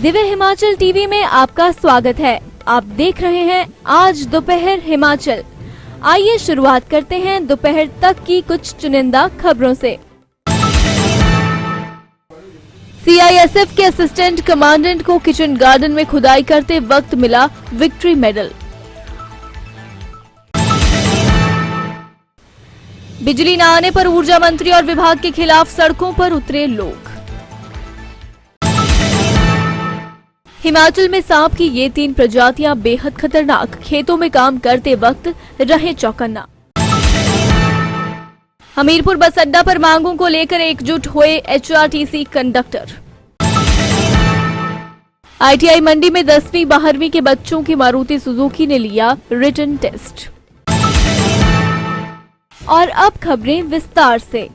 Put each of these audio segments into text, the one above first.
Divya Himachal TV में आपका स्वागत है। आप देख रहे हैं आज दोपहर हिमाचल। आइए शुरुआत करते हैं दोपहर तक की कुछ चुनिंदा खबरों से। सीआईएसएफ के असिस्टेंट कमांडेंट को किचन गार्डन में खुदाई करते वक्त मिला विक्ट्री मेडल। बिजली न आने पर ऊर्जा मंत्री और विभाग के खिलाफ सड़कों पर उतरे लोग। हिमाचल में सांप की ये 3 प्रजातियां बेहद खतरनाक, खेतों में काम करते वक्त रहे चौकन्ना। हमीरपुर बस अड्डा पर मांगों को लेकर एकजुट हुए एचआरटीसी कंडक्टर। आईटीआई मंडी में 10वीं 12वीं के बच्चों की मारुति सुजुकी ने लिया रिटन टेस्ट। और अब खबरें विस्तार से।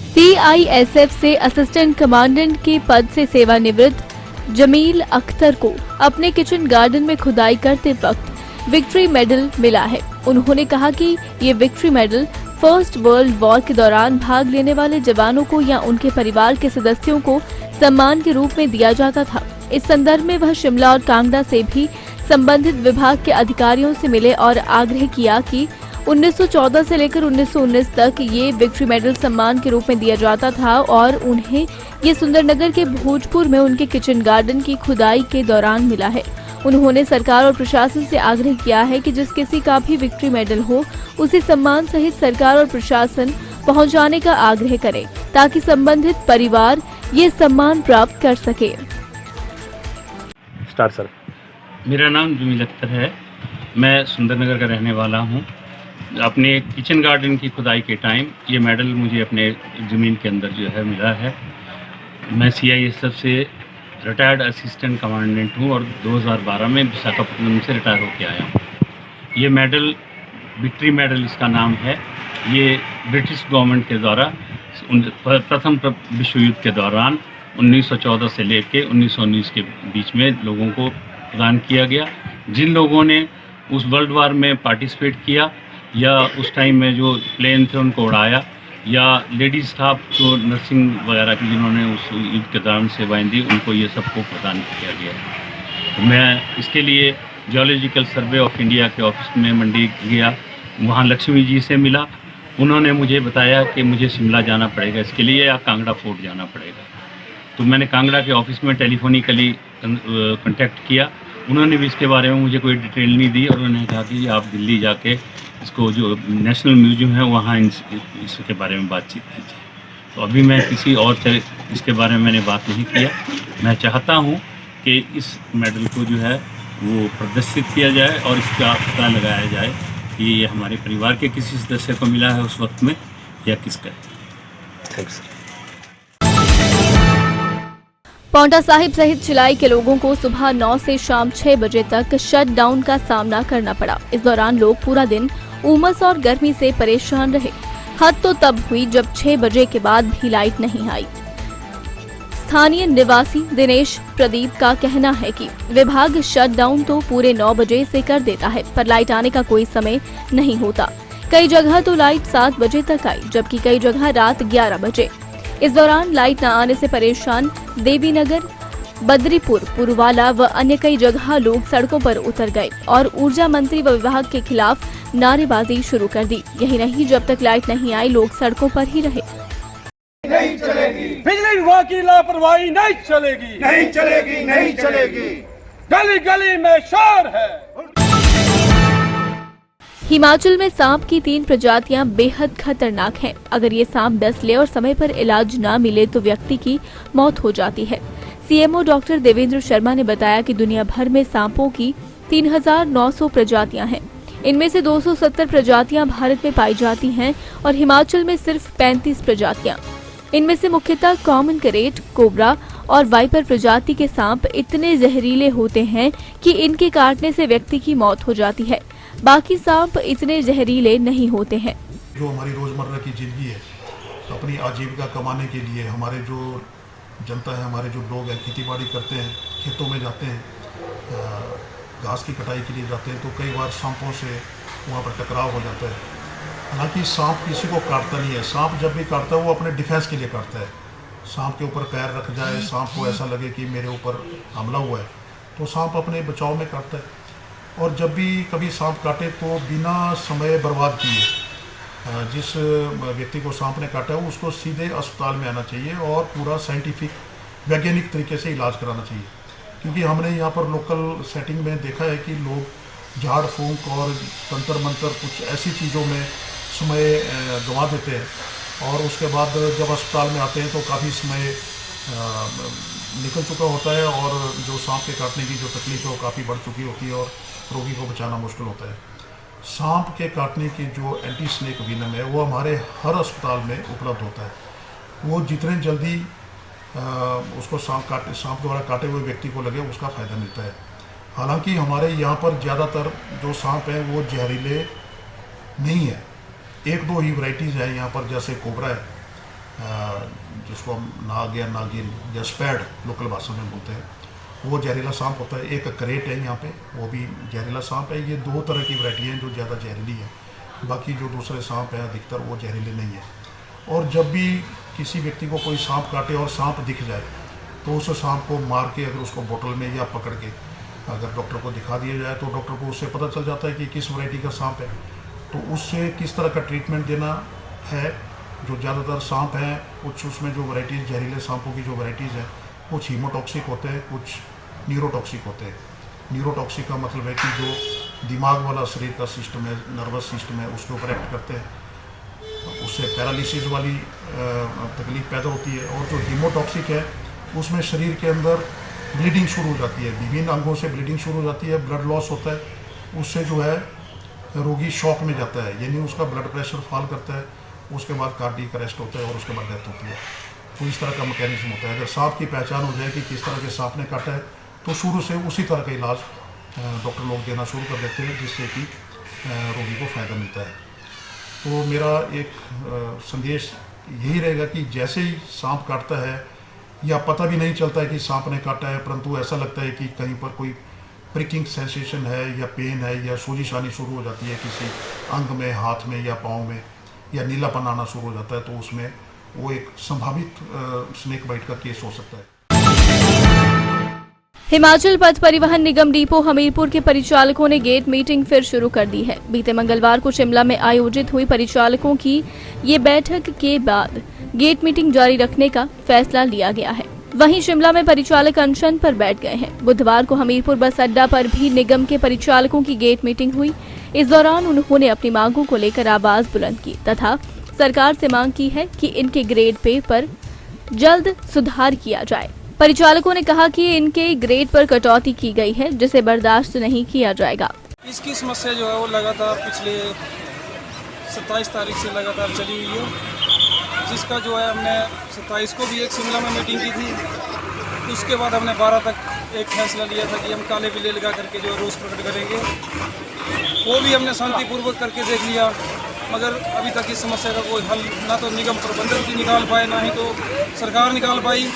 सीआईएसएफ से असिस्टेंट कमांडेंट के पद से सेवानिवृत्त जमील अख्तर को अपने किचन गार्डन में खुदाई करते वक्त विक्ट्री मेडल मिला है। उन्होंने कहा कि ये victory medal first world war के दौरान भाग लेने वाले जवानों को या उनके परिवार के सदस्यों को सम्मान के रूप में दिया जाता था। इस संदर्भ में वह शिमला और कांगड़ा से भी संबंधित विभाग के अधिकारियों से मिले और आग्रह किया कि 1914 से लेकर 1919 तक ये विक्ट्री मेडल सम्मान के रूप में दिया जाता था और उन्हें ये सुंदरनगर के भोजपुर में उनके किचन गार्डन की खुदाई के दौरान मिला है। उन्होंने सरकार और प्रशासन से आग्रह किया है कि जिस किसी का भी विक्ट्री मेडल हो उसे सम्मान सहित सरकार और प्रशासन पहुंचाने का आग्रह करे ताकि संबंधित परिवार ये सम्मान प्राप्त कर सके। Start sir. मेरा नाम जमील अख्तर है। मैं सुंदरनगर का रहने वाला हूँ। अपने किचन गार्डन की खुदाई के टाइम ये मेडल मुझे अपने ज़मीन के अंदर जो है मिला है। मैं सीआईएसएफ से रिटायर्ड असिस्टेंट कमांडेंट हूँ और 2012 में विशाखापट्टनम से रिटायर होकर आया हूँ। ये मेडल विक्ट्री मेडल इसका नाम है। ये ब्रिटिश गवर्नमेंट के द्वारा प्रथम विश्व युद्ध के दौरान 1914 से लेकर 1919 के बीच में लोगों को प्रदान किया गया। जिन लोगों ने उस वर्ल्ड वार में पार्टिसिपेट किया या उस टाइम में जो प्लेन थे उनको उड़ाया या लेडीज स्टाफ जो नर्सिंग वगैरह की जिन्होंने उस युद्ध के दौरान सेवाएं दी, उनको ये सबको प्रदान किया गया है। तो मैं इसके लिए जियोलॉजिकल सर्वे ऑफ इंडिया के ऑफिस में मंडी गया। वहाँ लक्ष्मी जी से मिला। उन्होंने मुझे बताया कि मुझे शिमला जाना पड़ेगा इसके लिए या कांगड़ा फोर्ट जाना पड़ेगा। तो मैंने कांगड़ा के ऑफिस में टेलीफोनिकली कॉन्टैक्ट किया। उन्होंने भी इसके बारे में मुझे कोई डिटेल नहीं दी और उन्होंने कहा कि आप दिल्ली जाके इसको जो नेशनल म्यूजियम है वहाँ इसके बारे में बातचीत कीजिए। तो अभी मैं किसी और से इसके बारे में मैंने बात नहीं किया। मैं चाहता हूँ कि इस मेडल को जो है वो प्रदर्शित किया जाए और इसका पता लगाया जाए कि ये हमारे परिवार के किसी सदस्य को मिला है उस वक्त में या किसका है। थैंक्स। पांवटा साहिब सहित चिलाई के लोगों को सुबह 9 से शाम 6 बजे तक शट डाउन का सामना करना पड़ा। इस दौरान लोग पूरा दिन उमस और गर्मी से परेशान रहे। हद तो तब हुई जब 6 बजे के बाद भी लाइट नहीं आई। स्थानीय निवासी दिनेश प्रदीप का कहना है कि विभाग शट डाउन तो पूरे 9 बजे से कर देता है पर लाइट आने का कोई समय नहीं होता। कई जगह तो लाइट 7 बजे तक आई जबकि कई जगह रात 11 बजे। इस दौरान लाइट न आने से परेशान देवीनगर, बद्रीपुर, पुरवाला व अन्य कई जगह लोग सड़कों पर उतर गए और ऊर्जा मंत्री व विभाग के खिलाफ नारेबाजी शुरू कर दी। यही नहीं, जब तक लाइट नहीं आई लोग सड़कों पर ही रहे। नहीं चलेगी बिजली विभाग की लापरवाही नहीं चलेगी, नहीं चलेगी, नहीं चलेगी। गली गली में शोर है। हिमाचल में सांप की 3 प्रजातियां बेहद खतरनाक हैं। अगर ये सांप डस ले और समय पर इलाज न मिले तो व्यक्ति की मौत हो जाती है। सीएमओ डॉक्टर देवेंद्र शर्मा ने बताया कि दुनिया भर में सांपों की 3900 प्रजातियां हैं। इनमें से 270 प्रजातियां भारत में पाई जाती हैं और हिमाचल में सिर्फ 35 प्रजातियां। इनमें से मुख्यतः कॉमन करेट, कोबरा और वाइपर प्रजाति के सांप इतने जहरीले होते हैं कि इनके काटने से व्यक्ति की मौत हो जाती है। बाकी सांप इतने जहरीले नहीं होते हैं। जो हमारी रोजमर्रा की जिंदगी है, अपनी आजीविका कमाने के लिए हमारे जो जनता है, हमारे जो लोग हैं खेती बाड़ी करते हैं, खेतों में जाते हैं, घास की कटाई के लिए जाते हैं तो कई बार सांपों से वहाँ पर टकराव हो जाता है। हालांकि सांप किसी को काटता नहीं है। सांप जब भी काटता है वो अपने डिफेंस के लिए काटता है। सांप के ऊपर पैर रख जाए, सांप को ऐसा लगे कि मेरे ऊपर हमला हुआ है, तो सांप अपने बचाव में काटता है। और जब भी कभी सांप काटे तो बिना समय बर्बाद किए जिस व्यक्ति को सांप ने काटा है उसको सीधे अस्पताल में आना चाहिए और पूरा साइंटिफिक वैज्ञानिक तरीके से इलाज कराना चाहिए। क्योंकि हमने यहाँ पर लोकल सेटिंग में देखा है कि लोग झाड़ फूंक और तंत्र मंत्र कुछ ऐसी चीज़ों में समय गंवा देते हैं और उसके बाद जब अस्पताल में आते हैं तो काफ़ी समय निकल चुका होता है और जो सांप के काटने की जो तकलीफ है वो काफ़ी बढ़ चुकी होती है और रोगी को बचाना मुश्किल होता है। सांप के काटने की जो एंटी स्नेक विनम है वो हमारे हर अस्पताल में उपलब्ध होता है। वो जितने जल्दी उसको सांप द्वारा काटे हुए व्यक्ति को लगे उसका फ़ायदा मिलता है। हालांकि हमारे यहाँ पर ज़्यादातर जो सांप हैं वो जहरीले नहीं है, एक दो ही वैरायटीज़ है यहाँ पर, जैसे कोबरा है जिसको हम नाग या नागिन या स्पैड लोकल भाषा में बोलते हैं, वो जहरीला सांप होता है। एक करेट है यहाँ पे, वो भी जहरीला सांप है। ये दो तरह की वैरायटी हैं जो ज़्यादा जहरीली है, बाकी जो दूसरे सांप हैं अधिकतर वो जहरीले नहीं है। और जब भी किसी व्यक्ति को कोई सांप काटे और सांप दिख जाए तो उस सांप को मार के अगर उसको बोतल में या पकड़ के अगर डॉक्टर को दिखा दिया जाए तो डॉक्टर को उससे पता चल जाता है कि किस वैरायटी का सांप है, तो उससे किस तरह का ट्रीटमेंट देना है। जो ज़्यादातर सांप हैं कुछ उसमें जो वैरायटीज़ जहरीले सांपों की जो वैरायटीज़ हैं कुछ हीमोटॉक्सिक होते हैं, कुछ न्यूरोटॉक्सिक होते हैं। न्यूरोटॉक्सिक का मतलब है कि जो दिमाग वाला शरीर का सिस्टम है, नर्वस सिस्टम है, उसके ऊपर एक्ट करते हैं, उससे पैरालिसिस वाली तकलीफ पैदा होती है। और जो हीमोटॉक्सिक है उसमें शरीर के अंदर ब्लीडिंग शुरू हो जाती है, विभिन्न अंगों से ब्लीडिंग शुरू हो जाती है, ब्लड लॉस होता है, उससे जो है रोगी शॉक में जाता है, यानी उसका ब्लड प्रेशर फॉल करता है, उसके बाद कार्डियक अरेस्ट होता है और उसके बाद डेथ होती है। तो इस तरह का मैकेनिज्म होता है। अगर सांप की पहचान हो जाए कि किस तरह के सांप ने काटा है तो शुरू से उसी तरह का इलाज डॉक्टर लोग देना शुरू कर देते हैं, जिससे कि रोगी को फ़ायदा मिलता है। तो मेरा एक संदेश यही रहेगा कि जैसे ही सांप काटता है या पता भी नहीं चलता है कि सांप ने काटा है, परंतु ऐसा लगता है कि कहीं पर कोई प्रिकिंग सेंसेशन है या पेन है या सोजिश आनी शुरू हो जाती है किसी अंग में, हाथ में या पाँव में, या नीलापन आना शुरू हो जाता है, तो उसमें वो एक संभावित स्नेक बाइट का केस हो सकता है। हिमाचल पथ परिवहन निगम डिपो हमीरपुर के परिचालकों ने गेट मीटिंग फिर शुरू कर दी है। बीते मंगलवार को शिमला में आयोजित हुई परिचालकों की ये बैठक के बाद गेट मीटिंग जारी रखने का फैसला लिया गया है। वहीं शिमला में परिचालक अनशन पर बैठ गए हैं। बुधवार को हमीरपुर बस अड्डा पर भी निगम के परिचालकों की गेट मीटिंग हुई। इस दौरान उन्होंने अपनी मांगों को लेकर आवाज बुलंद की तथा सरकार से मांग की है कि इनके ग्रेड पे पर जल्द सुधार किया जाए। परिचालकों ने कहा कि इनके ग्रेड पर कटौती की गई है, जिसे बर्दाश्त नहीं किया जाएगा। इसकी समस्या जो है वो लगातार पिछले 27 तारीख से लगातार चली हुई है, जिसका जो है हमने 27 को भी एक शिमला में मीटिंग की थी। उसके बाद हमने 12 तक एक फैसला लिया था कि हम काले बिल्ले लगा करके जो रोष प्रकट करेंगे। वो भी हमने शांतिपूर्वक करके देख लिया, मगर अभी तक इस समस्या का कोई हल ना तो निगम प्रबंधन की निकाल पाए, ना ही तो सरकार निकाल पाई।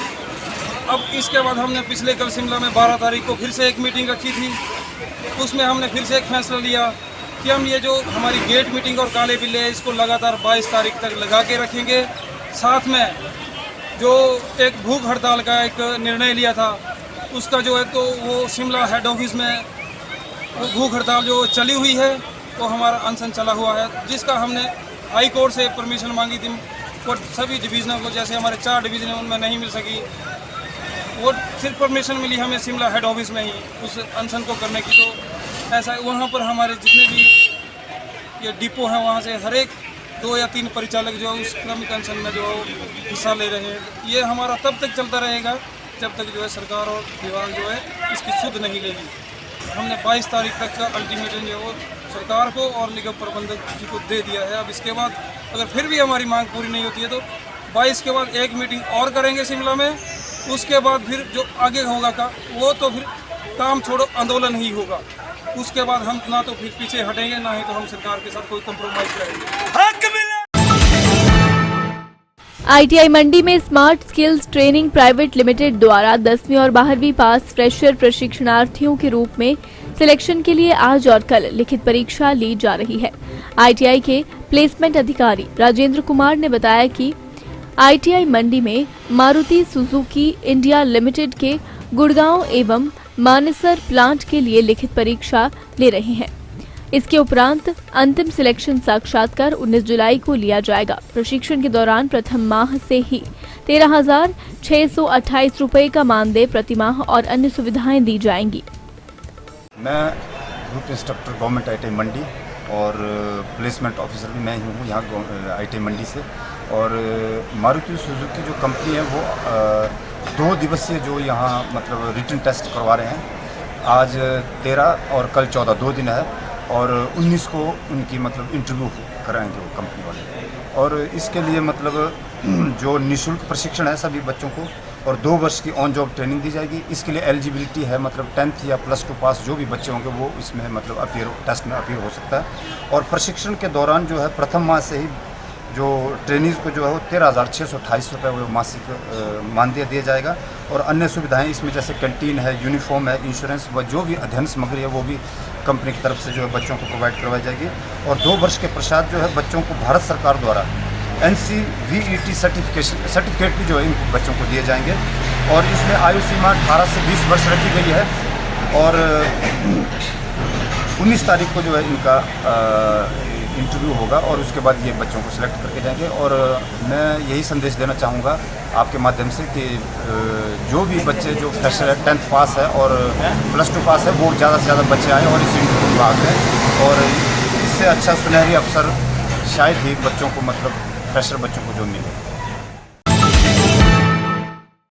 अब इसके बाद हमने पिछले कल शिमला में 12 तारीख को फिर से एक मीटिंग रखी थी। उसमें हमने फिर से एक फैसला लिया कि हम ये जो हमारी गेट मीटिंग और काले बिल्ले है इसको लगातार 22 तारीख तक लगा के रखेंगे। साथ में जो एक भूख हड़ताल का एक निर्णय लिया था उसका जो है तो वो शिमला हेड ऑफिस में वो भूख हड़ताल जो चली हुई है वो हमारा अनशन चला हुआ है, जिसका हमने हाई कोर्ट से परमिशन मांगी थी। और सभी डिवीज़नों को, जैसे हमारे 4 डिवीज़न हैं उनमें नहीं मिल सकी, वो सिर्फ परमिशन मिली हमें शिमला हेड ऑफिस में ही उस अनशन को करने की। तो ऐसा वहाँ पर हमारे जितने भी ये डिपो हैं वहाँ से हर एक 2 या 3 परिचालक जो है उस क्रमिक अनशन में जो हिस्सा ले रहे हैं। ये हमारा तब तक चलता रहेगा जब तक जो है सरकार और विभाग जो है इसकी सुध नहीं लेगी। हमने 22 तारीख तक का अल्टीमेटम जो है वो सरकार को और निगम प्रबंधक जी को दे दिया है। अब इसके बाद अगर फिर भी हमारी मांग पूरी नहीं होती है तो 22 के बाद एक मीटिंग और करेंगे शिमला में। उसके बाद फिर जो आगे होगा का वो तो फिर काम छोड़ो आंदोलन ही होगा। उसके बाद हम ना तो फिर पीछे हटेंगे, ना ही तो हम सरकार के साथ कोई कंप्रोमाइज करेंगे। ITI मंडी में smart skills training private limited द्वारा 10वीं और 12वीं पास फ्रेशर प्रशिक्षणार्थियों के रूप में सिलेक्शन के लिए आज और कल लिखित परीक्षा ली जा रही है। ITI के प्लेसमेंट अधिकारी राजेंद्र कुमार ने बताया कि ITI मंडी में मारुति सुजुकी इंडिया लिमिटेड के गुड़गांव एवं मानेसर प्लांट के लिए लिखित परीक्षा ले रहे हैं। इसके उपरांत अंतिम सिलेक्शन साक्षात्कार 19 जुलाई को लिया जाएगा। प्रशिक्षण के दौरान प्रथम माह से ही 13,628 रुपए का मानदेय प्रतिमाह और अन्य सुविधाएं दी जाएंगी। मैं ग्रुप इंस्ट्रक्टर गवर्नमेंट ITI मंडी और प्लेसमेंट ऑफिसर भी मैं ही हूँ यहाँ ITI मंडी से। और मारुति सुजुकी जो कंपनी है वो 2 दिवसीय जो यहाँ मतलब रिटन टेस्ट करवा रहे हैं। आज 13 और कल 14 2 दिन है और 19 को उनकी मतलब इंटरव्यू कराएंगे वो कंपनी वाले। और इसके लिए मतलब जो निःशुल्क प्रशिक्षण है सभी बच्चों को और 2 वर्ष की ऑन जॉब ट्रेनिंग दी जाएगी। इसके लिए एलिजिबिलिटी है मतलब 10th या +2 पास जो भी बच्चे होंगे वो इसमें मतलब टेस्ट में अपीयर हो सकता है। और प्रशिक्षण के दौरान जो है प्रथम माह से ही जो ट्रेनिंग्स को जो है वो 13,628 रुपये वो मासिक मानदेय दिया जाएगा। और अन्य सुविधाएं इसमें जैसे कैंटीन है, यूनिफॉर्म है, इंश्योरेंस व जो भी अध्ययन सामग्री है वो भी कंपनी की तरफ से जो है बच्चों को प्रोवाइड करवाई जाएगी। और 2 वर्ष के पश्चात जो है बच्चों को भारत सरकार द्वारा NCVET सर्टिफिकेट भी जो है इन बच्चों को दिए जाएंगे। और इसमें आयु सीमा 18 से 20 वर्ष रखी गई है। और 19 तारीख को जो है इनका इंटरव्यू होगा और उसके बाद ये बच्चों को सिलेक्ट करके जाएंगे। और मैं यही संदेश देना चाहूँगा आपके माध्यम से कि जो भी बच्चे जो फ्रेशर है 10th पास है और +2 पास है वो ज़्यादा से ज़्यादा बच्चे आए और इस इंटरव्यू में भाग लें। और इससे अच्छा सुनहरी अवसर शायद ही बच्चों को मतलब फ्रेशर बच्चों को जो मिले।